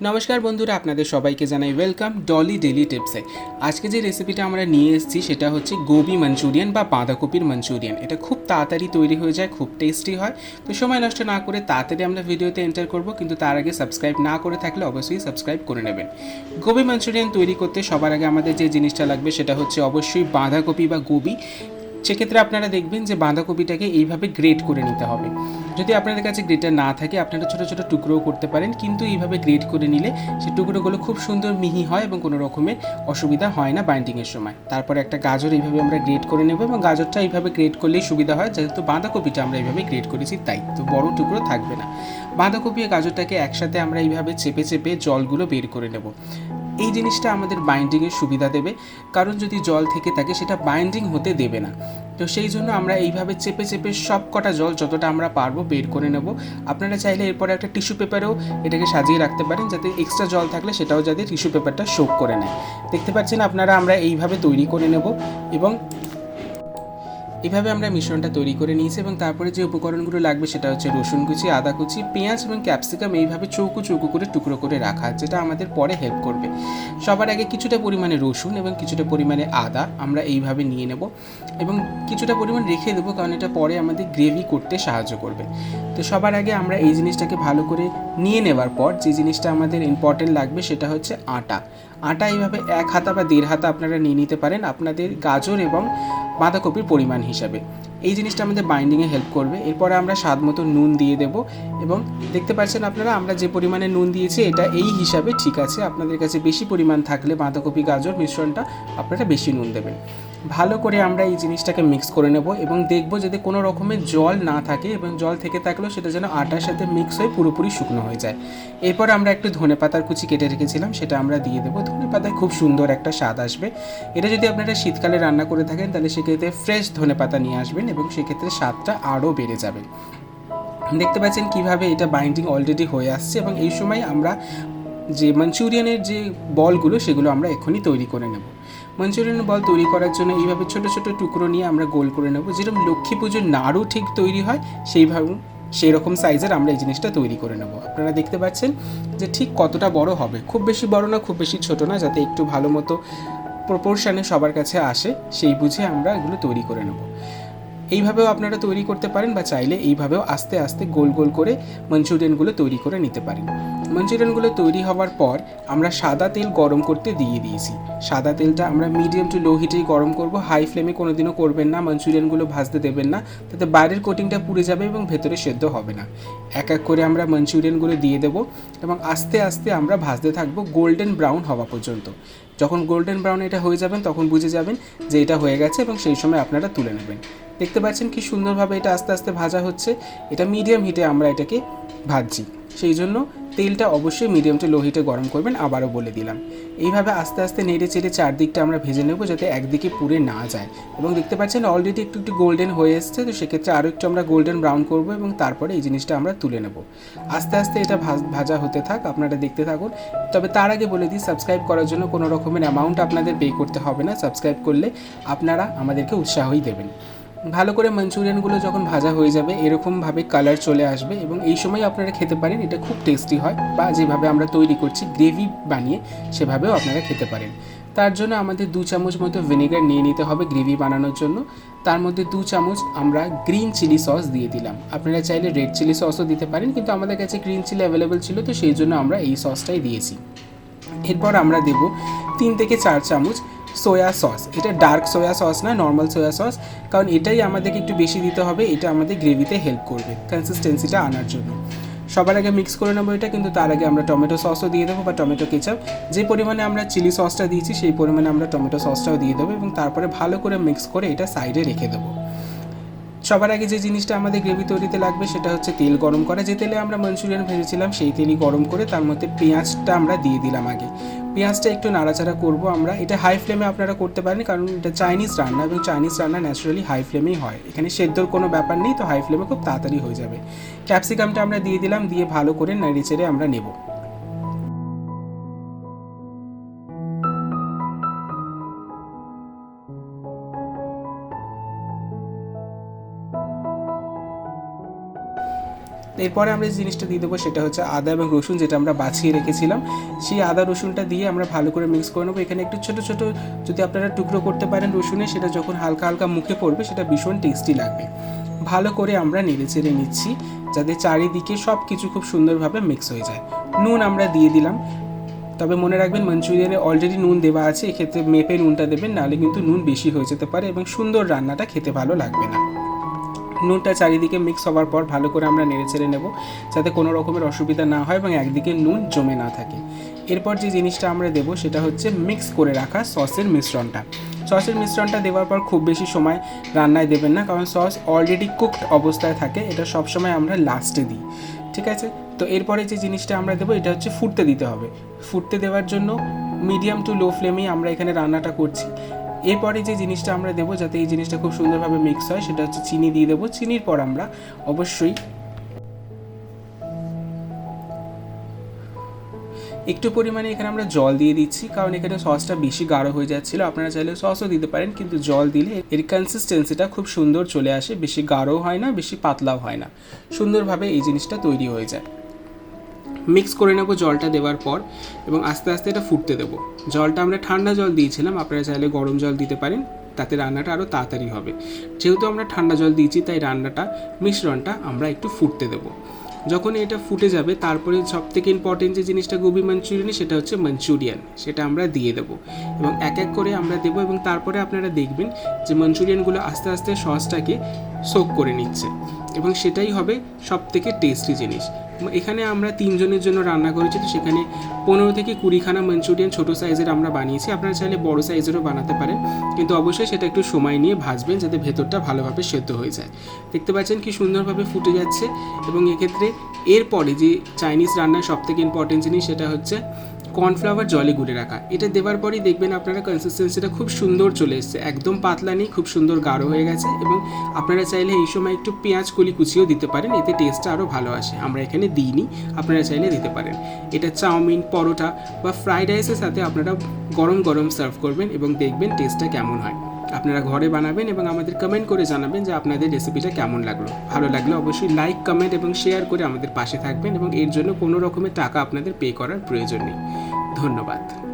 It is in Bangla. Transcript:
নমস্কার বন্ধুরা, আপনাদের সবাইকে জানাই ওয়েলকাম ডলি ডেলি টিপসে। আজকে যে রেসিপিটা আমরা নিয়ে এসেছি সেটা হচ্ছে গোবি মাঞ্চুরিয়ান বা বাঁধাকপির মাঞ্চুরিয়ান। এটা খুব তাড়াতাড়ি তৈরি হয়ে যায়, খুব টেস্টি হয়। তো সময় নষ্ট না করে তাড়াতাড়ি আমরা ভিডিওতে এন্টার করব, কিন্তু তার আগে সাবস্ক্রাইব না করে থাকলে অবশ্যই সাবস্ক্রাইব করে নেবেন। গোবি মাঞ্চুরিয়ান তৈরি করতে সবার আগে আমাদের যে জিনিসটা লাগবে সেটা হচ্ছে অবশ্যই বাঁধাকপি বা গোবি। সেক্ষেত্রে আপনারা দেখবেন যে বাঁধাকপিটাকে এইভাবে গ্রেট করে নিতে হবে। যদি আপনাদের কাছে গ্রেটার না থাকে আপনারা ছোটো ছোটো টুকরোও করতে পারেন, কিন্তু এইভাবে গ্রেট করে নিলে সেই টুকরোগুলো খুব সুন্দর মিহি হয় এবং কোনো রকমের অসুবিধা হয় না বাইন্ডিংয়ের সময়। তারপরে একটা গাজর এইভাবে আমরা গ্রেট করে নেব, এবং গাজরটা এইভাবে গ্রেট করলেই সুবিধা হয়, যেহেতু বাঁধাকপিটা আমরা এইভাবে গ্রেট করেছি তাই তো বড় টুকরো থাকবে না। বাঁধাকপি আর গাজরটাকে একসাথে আমরা এইভাবে চেপে চেপে জলগুলো বের করে নেব। এই জিনিসটা আমাদের বাইন্ডিংয়ের সুবিধা দেবে, কারণ যদি জল থেকে থাকে সেটা বাইন্ডিং হতে দেবে না। তো সেই জন্য আমরা এইভাবে চেপে চেপে সব কটা জল যতটা আমরা পারবো বের করে নেব। আপনারা চাইলে এরপরে একটা টিস্যু পেপারেও এটাকে সাজিয়ে রাখতে পারেন, যাতে এক্সট্রা জল থাকলে সেটাও যাতে টিস্যু পেপারটা সোক করে নেয়। দেখতে পাচ্ছেন আপনারা, আমরা এইভাবে তৈরি করে নেব এবং এভাবে আমরা মিশ্রণটা তৈরি করে নিয়েছি। এবং তারপরে যে উপকরণগুলো লাগবে সেটা হচ্ছে রসুন কুচি, আদা কুচি, পেঁয়াজ এবং ক্যাপসিকাম এইভাবে চৌকো চৌকো করে টুকরো করে রাখা, যেটা আমাদের পরে হেল্প করবে। সবার আগে কিছুটা পরিমাণে রসুন এবং কিছুটা পরিমাণে আদা আমরা এইভাবে নিয়ে নেব এবং কিছুটা পরিমাণ রেখে দেবো, কারণ এটা পরে আমাদের গ্রেভি করতে সাহায্য করবে। তো সবার আগে আমরা এই জিনিসটাকে ভালো করে নিয়ে নেওয়ার পর যে জিনিসটা আমাদের ইম্পর্টেন্ট লাগবে সেটা হচ্ছে আটা। আটা এইভাবে 1 হাতা বা 1.5 হাতা আপনারা নিয়ে নিতে পারেন আপনাদের গাজর এবং বাঁধাকপির পরিমাণ হিসাবে। এই জিনিসটা আমাদের বাইন্ডিংয়ে হেল্প করবে। এরপরে আমরা স্বাদ মতো নুন দিয়ে দেব, এবং দেখতে পাচ্ছেন আপনারা আমরা যে পরিমাণে নুন দিয়েছি এটা এই হিসাবে ঠিক আছে। আপনাদের কাছে বেশি পরিমাণ থাকলে বাঁধাকপি গাজর মিশ্রণটা আপনারা বেশি নুন দেবেন। ভালো করে আমরা এই জিনিসটাকে মিক্স করে নেব এবং দেখব যাতে কোনো রকমের জল না থাকে, এবং জল থেকে থাকলেও সেটা যেন আটার সাথে মিক্স হয়ে পুরোপুরি শুকনো হয়ে যায়। এরপর আমরা একটু ধনেপাতার কুচি কেটে রেখেছিলাম, সেটা আমরা দিয়ে দেবো। ধনেপাতায় খুব সুন্দর একটা স্বাদ আসবে। এটা যদি আপনারা শীতকালে রান্না করে থাকেন তাহলে সেক্ষেত্রে ফ্রেশ ধনেপাতা নিয়ে আসবেন, এবং সেক্ষেত্রে স্বাদটা আরও বেড়ে যাবে। দেখতে পাচ্ছেন কিভাবে এটা বাইন্ডিং অলরেডি হয়ে আসছে, এবং এই সময় আমরা যে মাঞ্চুরিয়ানের যে বলগুলো সেগুলো আমরা এক্ষুনি তৈরি করে নেব। মাঞ্চুরিয়ান বল তৈরি করার জন্য এইভাবে ছোটো ছোটো টুকরো নিয়ে আমরা গোল করে নেব। যেরকম লক্ষ্মী পুজোর নাড়ু ঠিক তৈরি হয় সেই রকম সাইজের আমরা এই জিনিসটা তৈরি করে নেব। আপনারা দেখতে পাচ্ছেন যে ঠিক কতটা বড় হবে, খুব বেশি বড় না খুব বেশি ছোট না, যাতে একটু ভালো মতো প্রপোর্শনে সবার কাছে আসে সেই বুঝে আমরা এগুলো তৈরি করে নেব। এইভাবেও আপনারা তৈরি করতে পারেন, বা চাইলে এইভাবেও আস্তে আস্তে গোল গোল করে মাঞ্চুরিয়ানগুলো তৈরি করে নিতে পারেন। মাঞ্চুরিয়ানগুলো তৈরি হওয়ার পর আমরা সাদা তেল গরম করতে দিয়ে দিয়েছি। সাদা তেলটা আমরা মিডিয়াম টু লো হিটেই গরম করব, হাই ফ্লেমে কোনোদিনও করবেন না। মাঞ্চুরিয়ানগুলো ভাজতে দেবেন না, তাতে বাইরের কোটিংটা পুড়ে যাবে এবং ভেতরে সেদ্ধ হবে না। এক এক করে আমরা মাঞ্চুরিয়ানগুলো দিয়ে দেবো এবং আস্তে আস্তে আমরা ভাজতে থাকবো গোল্ডেন ব্রাউন হওয়া পর্যন্ত। যখন গোল্ডেন ব্রাউন এটা হয়ে যাবেন তখন বুঝে যাবেন যে এটা হয়ে গেছে, এবং সেই সময় আপনারা তুলে নেবেন। দেখতে পাচ্ছেন কি সুন্দরভাবে এটা আস্তে আস্তে ভাজা হচ্ছে। এটা মিডিয়াম হিটে আমরা এটাকে ভাজছি, সেই জন্য তেলটা অবশ্যই মিডিয়াম টু লো হিটে গরম করবেন, আবারও বলে দিলাম। এইভাবে আস্তে আস্তে নেড়ে চেড়ে চারদিকটা আমরা ভেজে নেব, যাতে একদিকে পুড়ে না যায়। এবং দেখতে পাচ্ছেন অলরেডি একটু একটু গোল্ডেন হয়ে এসছে, তো সেক্ষেত্রে আরও একটু আমরা গোল্ডেন ব্রাউন করবো, এবং তারপরে এই জিনিসটা আমরা তুলে নেব। আস্তে আস্তে এটা ভাজা হতে থাক, আপনারা দেখতে থাকুন। তবে তার আগে বলে দিই, সাবস্ক্রাইব করার জন্য কোনো রকমের অ্যামাউন্ট আপনাদের পে করতে হবে না। সাবস্ক্রাইব করলে আপনারা আমাদেরকে উৎসাহই দেবেন। ভালো করে মাঞ্চুরিয়ানগুলো যখন ভাজা হয়ে যাবে এরকমভাবে কালার চলে আসবে, এবং এই সময় আপনারা খেতে পারেন। এটা খুব টেস্টি হয়, বা যেভাবে আমরা তৈরি করছি গ্রেভি বানিয়ে সেভাবেও আপনারা খেতে পারেন। তার জন্য আমাদের 2 চামচ মতো ভিনেগার নিয়ে নিতে হবে গ্রেভি বানানোর জন্য। তার মধ্যে 2 চামচ আমরা গ্রিন চিলি সস দিয়ে দিলাম। আপনারা চাইলে রেড চিলি সসও দিতে পারেন, কিন্তু আমাদের কাছে গ্রিন চিলি অ্যাভেলেবেল ছিল, তো সেই জন্য আমরা এই সসটাই দিয়েছি। এরপর আমরা দেব 3 থেকে 4 চামচ সোয়া সস। এটা ডার্ক সোয়া সস না, নর্মাল সোয়া সস, কারণ এটাই আমাদেরকে একটু বেশি দিতে হবে। এটা আমাদের গ্রেভিতে হেল্প করবে কনসিস্টেন্সিটা আনার জন্য। সবার আগে মিক্স করে নেবো এটা, কিন্তু তার আগে আমরা টমেটো সসও দিয়ে দেবো, বা টমেটো কেচাপ। যে পরিমাণে আমরা চিলি সসটা দিয়েছি সেই পরিমাণে আমরা টমেটো সসটাও দিয়ে দেবো, এবং তারপরে ভালো করে মিক্স করে এটা সাইডে রেখে দেবো। সবার আগে যে জিনিসটা আমাদের গ্রেভি তৈরিতে লাগবে সেটা হচ্ছে তেল গরম করা। যে তেলে আমরা মাঞ্চুরিয়ান ভেজেছিলাম সেই তেলই গরম করে তার মধ্যে পেঁয়াজটা আমরা দিয়ে দিলাম আগে। পেঁয়াজটা একটু নাড়াচাড়া করব আমরা। এটা হাই ফ্লেমে আপনারা করতে পারেন, কারণ এটা চাইনিজ রান্না, এবং চাইনিজ রান্না ন্যাচারালি হাই ফ্লেমেই হয়। এখানে সেদ্ধর কোনো ব্যাপার নেই, তো হাই ফ্লেমে খুব তাড়াতাড়ি হয়ে যাবে। ক্যাপসিকামটা আমরা দিয়ে দিলাম, দিয়ে ভালো করে নেড়ে চেড়ে আমরা নেব। এরপরে আমরা যে জিনিসটা দিয়ে দেবো সেটা হচ্ছে আদা এবং রসুন, যেটা আমরা বাছিয়ে রেখেছিলাম। সেই আদা রসুনটা দিয়ে আমরা ভালো করে মিক্স করে নেবো। এখানে একটু ছোটো ছোটো যদি আপনারা টুকরো করতে পারেন রসুনে, সেটা যখন হালকা হালকা মুখে পড়বে সেটা ভীষণ টেস্টি লাগবে। ভালো করে আমরা নেড়ে চেড়ে নিচ্ছি যাতে চারিদিকে সব কিছু খুব সুন্দরভাবে মিক্স হয়ে যায়। নুন আমরা দিয়ে দিলাম, তবে মনে রাখবেন মাঞ্চুরিয়ানে অলরেডি নুন দেওয়া আছে, এক্ষেত্রে মেপে নুনটা দেবেন, নাহলে কিন্তু নুন বেশি হয়ে যেতে পারে এবং সুন্দর রান্নাটা খেতে ভালো লাগবে না। নুনটা চারিদিকে মিক্স হওয়ার পর ভালো করে আমরা নেড়ে চেড়ে নেব যাতে কোনো রকমের অসুবিধা না হয় এবং একদিকে নুন জমে না থাকে। এরপর যে জিনিসটা আমরা দেবো সেটা হচ্ছে মিক্স করে রাখা সসের মিশ্রণটা। সসের মিশ্রণটা দেওয়ার পর খুব বেশি সময় রান্নায় দেবেন না, কারণ সস অলরেডি কুকড অবস্থায় থাকে, এটা সবসময় আমরা লাস্টে দিই। ঠিক আছে, তো এরপরে যে জিনিসটা আমরা দেবো এটা হচ্ছে ফুটতে দিতে হবে। ফুটতে দেওয়ার জন্য মিডিয়াম টু লো ফ্লেমেই আমরা এখানে রান্নাটা করছি। এরপরে যে জিনিসটা আমরা দেবো যাতে এই জিনিসটা খুব সুন্দরভাবে মিক্স হয় সেটা হচ্ছে চিনি দিয়ে দেবো। চিনির পর আমরা অবশ্যই একটু পরিমাণে এখানে আমরা জল দিয়ে দিচ্ছি, কারণ এখানে সসটা বেশি গাঢ় হয়ে যাচ্ছিলো। আপনারা চাইলে সসও দিতে পারেন, কিন্তু জল দিলে এর কনসিস্টেন্সিটা খুব সুন্দর চলে আসে, বেশি গাঢ়ও হয় না বেশি পাতলাও হয় না, সুন্দরভাবে এই জিনিসটা তৈরি হয়ে যায়। মিক্স করে নেব জলটা দেওয়ার পর এবং আস্তে আস্তে এটা ফুটতে দেবো। জলটা আমরা ঠান্ডা জল দিয়েছিলাম, আপনারা চাইলে গরম জল দিতে পারেন, তাতে রান্নাটা আরও তাড়াতাড়ি হবে। যেহেতু আমরা ঠান্ডা জল দিয়েছি তাই মিশ্রণটা আমরা একটু ফুটতে দেবো। যখন এটা ফুটে যাবে তারপরে সবথেকে ইম্পর্টেন্ট যে জিনিসটা গোবি মাঞ্চুরিয়ান, সেটা হচ্ছে মাঞ্চুরিয়ান, সেটা আমরা দিয়ে দেবো এবং এক এক করে আমরা দেবো এবং তারপরে আপনারা দেখবেন যে মাঞ্চুরিয়ানগুলো আস্তে আস্তে সসটাকে সোক করে নিচ্ছে এবং সেটাই হবে সবথেকে টেস্টি জিনিস। এখানে আমরা 3 জনের জন্য রান্না করেছি, তো সেখানে 15 থেকে 20খানা মাঞ্চুরিয়ান ছোটো সাইজের আমরা বানিয়েছি। আপনারা চাইলে বড়ো সাইজেরও বানাতে পারেন, কিন্তু অবশ্যই সেটা একটু সময় নিয়ে ভাজবেন যাতে ভেতরটা ভালোভাবে সেদ্ধ হয়ে যায়। দেখতে পাচ্ছেন কি সুন্দরভাবে ফুটে যাচ্ছে। এবং এক্ষেত্রে এরপরে যে চাইনিজ রান্নার সবথেকে ইম্পর্টেন্ট জিনিস সেটা হচ্ছে কর্নফ্লাওয়ার জলে গুলে রাখা। এটা দেওয়ার পরই দেখবেন আপনারা কনসিস্টেন্সিটা খুব সুন্দর চলে এসছে, একদম পাতলা নেই, খুব সুন্দর গাঢ় হয়ে গেছে। এবং আপনারা চাইলে এই সময় একটু পেঁয়াজ কলি কুচিও দিতে পারেন, এতে টেস্টটা আরও ভালো আসে। আমরা এখানে দিইনি, আপনারা চাইলে দিতে পারেন। এটা চাউমিন, পরোটা বা ফ্রাইড রাইসের সাথে আপনারা গরম গরম সার্ভ করবেন এবং দেখবেন টেস্টটা কেমন হয়। আপনারা ঘরে বানাবেন এবং আমাদের কমেন্ট করে জানাবেন যে আপনাদের রেসিপিটা কেমন লাগলো। ভালো লাগলে অবশ্যই লাইক, কমেন্ট এবং শেয়ার করে আমাদের পাশে থাকবেন এবং এর জন্য কোনো রকমের টাকা আপনাদের পে করার প্রয়োজন নেই। ধন্যবাদ।